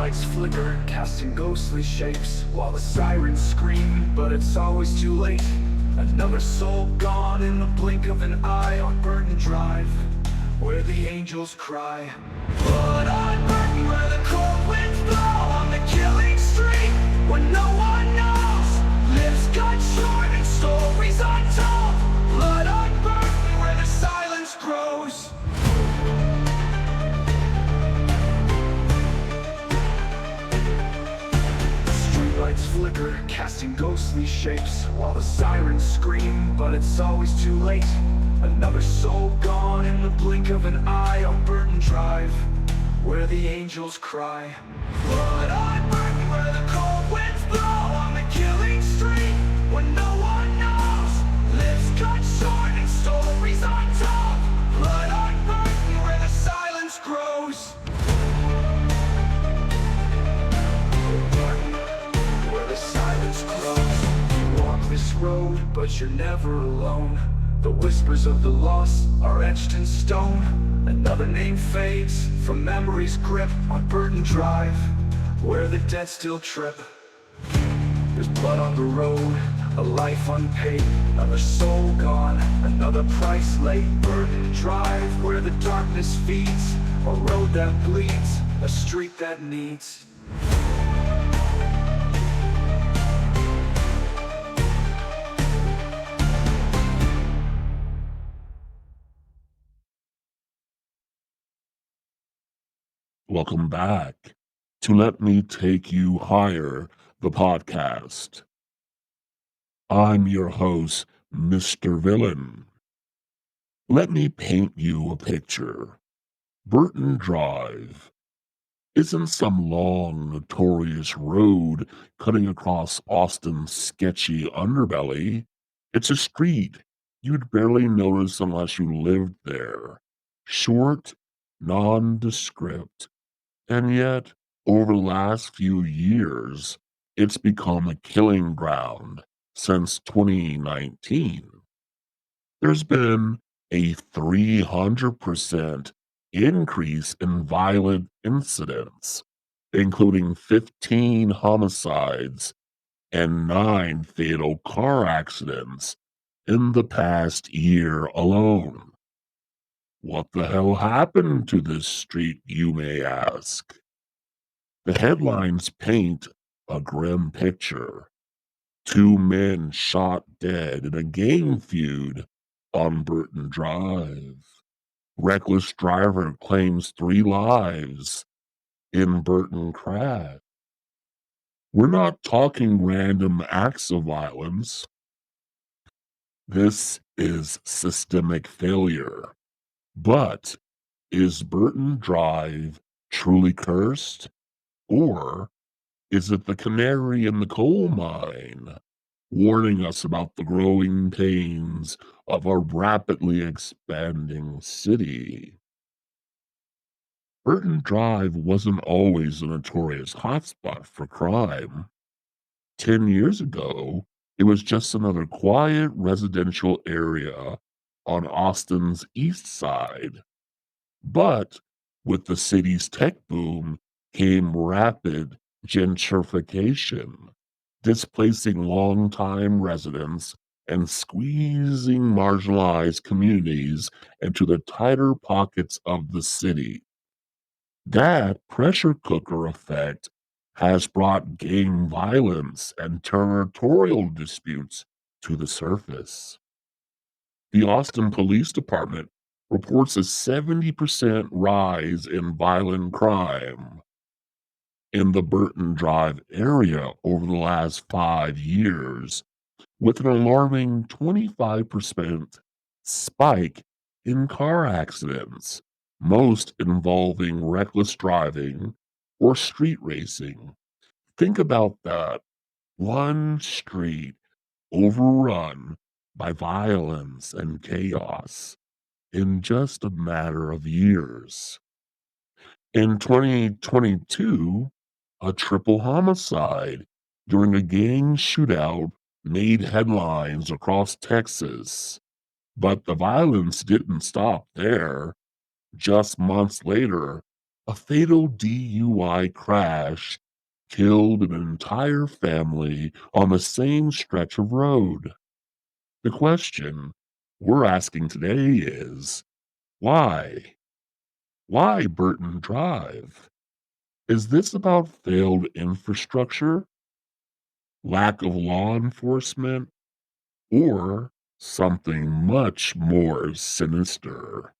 Streetlights flicker, casting ghostly shapes, while the sirens scream, but it's always too late. Another soul gone in the blink of an eye on Burton Drive, where the angels cry. Blood on Burton, where the cold winds blow, on the killing street, when no one knows. Lips cut short and stories untold. Blood on Burton, where the silence grows. Streetlights flicker, casting ghostly shapes, while the sirens scream, but it's always too late. Another soul gone in the blink of an eye on Burton Drive, where the angels cry. Blood on Burton, where the cold winds blow, on the killing street, when no one knows. Lips cut short and stories untold. Blood on Burton, where the silence grows. Where the silence grows. You walk this road, but you're never alone. The whispers of the lost are etched in stone. Another name fades from memory's grip on Burton Drive, where the dead still trip. There's blood on the road, a life unpaid, another soul gone, another price laid. Burton Drive, where the darkness feeds, a road that bleeds, a street that needs. Welcome back to Let Me Take You Higher, the podcast. I'm your host, Mr. Villain. Let me paint you a picture. Burton Drive isn't some long, notorious road cutting across Austin's sketchy underbelly. It's a street you'd barely notice unless you lived there. Short, nondescript. And yet, over the last few years, it's become a killing ground since 2019. There's been a 300% increase in violent incidents, including 15 homicides and 9 fatal car accidents in the past year alone. What the hell happened to this street, you may ask? The headlines paint a grim picture. 2 men shot dead in a gang feud on Burton Drive. Reckless driver claims 3 lives in Burton crash. We're not talking random acts of violence. This is systemic failure. But is Burton Drive truly cursed? Or is it the canary in the coal mine, warning us about the growing pains of a rapidly expanding city? Burton Drive wasn't always a notorious hotspot for crime. 10 years ago, it was just another quiet residential area on Austin's east side. But with the city's tech boom came rapid gentrification, displacing longtime residents and squeezing marginalized communities into the tighter pockets of the city. That pressure cooker effect has brought gang violence and territorial disputes to the surface. The Austin Police Department reports a 70% rise in violent crime in the Burton Drive area over the last 5 years, with an alarming 25% spike in car accidents, most involving reckless driving or street racing. Think about that. One street overrun by violence and chaos in just a matter of years. In 2022, a triple homicide during a gang shootout made headlines across Texas. But the violence didn't stop there. Just months later, A fatal DUI crash killed an entire family on the same stretch of road. The question we're asking today is why? Why Burton Drive? Is this about failed infrastructure, lack of law enforcement, or something much more sinister?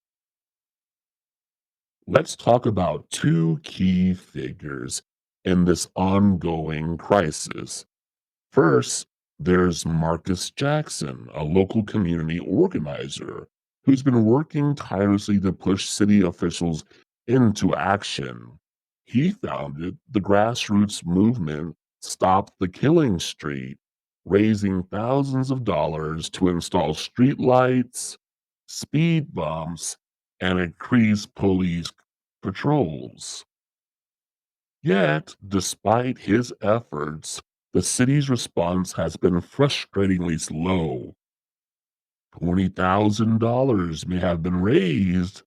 Let's talk about two key figures in this ongoing crisis. First, there's Marcus Jackson, a local community organizer who's been working tirelessly to push city officials into action. He founded the grassroots movement Stop the Killing Street, raising thousands of dollars to install streetlights, speed bumps, and increase police patrols. Yet, despite his efforts, the city's response has been frustratingly slow. $20,000 may have been raised,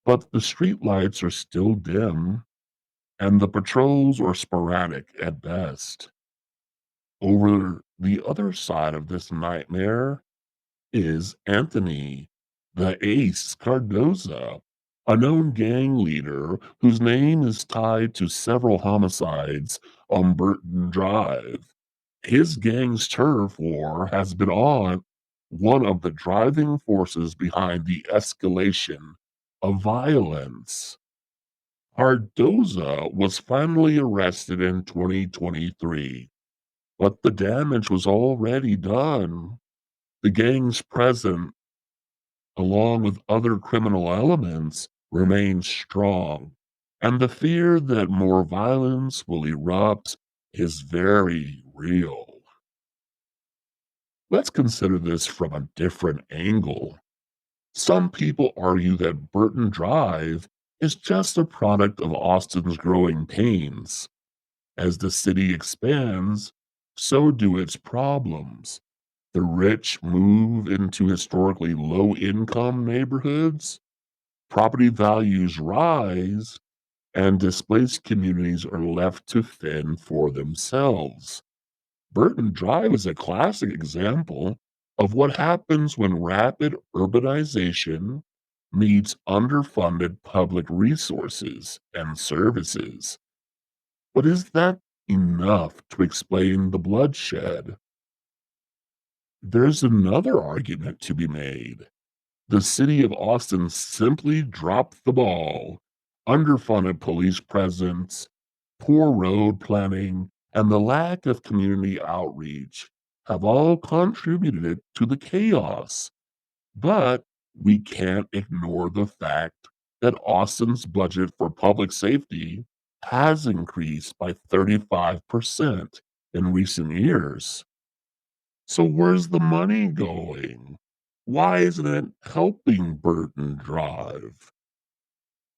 but the streetlights are still dim, and the patrols are sporadic at best. Over the other side of this nightmare is Anthony, the Ace Cardoza, a known gang leader whose name is tied to several homicides on Burton Drive. His gang's turf war has been on one of the driving forces behind the escalation of violence. Cardoza was finally arrested in 2023, but the damage was already done. The gang's presence, along with other criminal elements, remains strong, and the fear that more violence will erupt is very real. Let's consider this from a different angle. Some people argue that Burton Drive is just a product of Austin's growing pains. As the city expands, so do its problems. The rich move into historically low income neighborhoods, property values rise, and displaced communities are left to fend for themselves. Burton Drive is a classic example of what happens when rapid urbanization meets underfunded public resources and services. But is that enough to explain the bloodshed? There's another argument to be made. The city of Austin simply dropped the ball. Underfunded police presence, poor road planning, and the lack of community outreach have all contributed to the chaos. But we can't ignore the fact that Austin's budget for public safety has increased by 35% in recent years. So where's the money going? Why isn't it helping Burton Drive?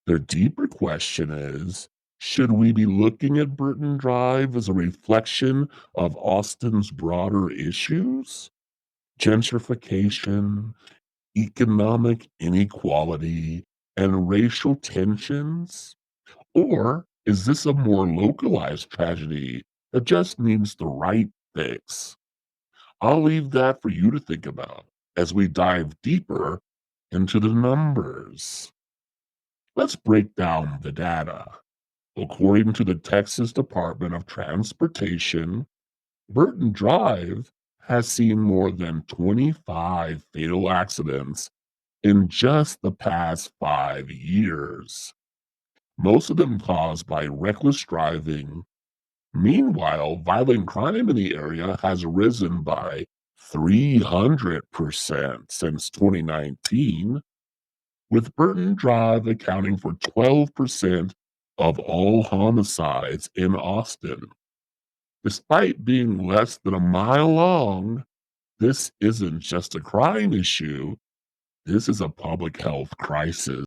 The deeper question is, should we be looking at Burton Drive as a reflection of Austin's broader issues? Gentrification, economic inequality, and racial tensions? Or is this a more localized tragedy that just needs the right fix? I'll leave that for you to think about as we dive deeper into the numbers. Let's break down the data. According to the Texas Department of Transportation, Burton Drive has seen more than 25 fatal accidents in just the past 5 years, most of them caused by reckless driving. Meanwhile, violent crime in the area has risen by 300% since 2019, with Burton Drive accounting for 12% of all homicides in Austin. Despite being less than a mile long, this isn't just a crime issue, this is a public health crisis.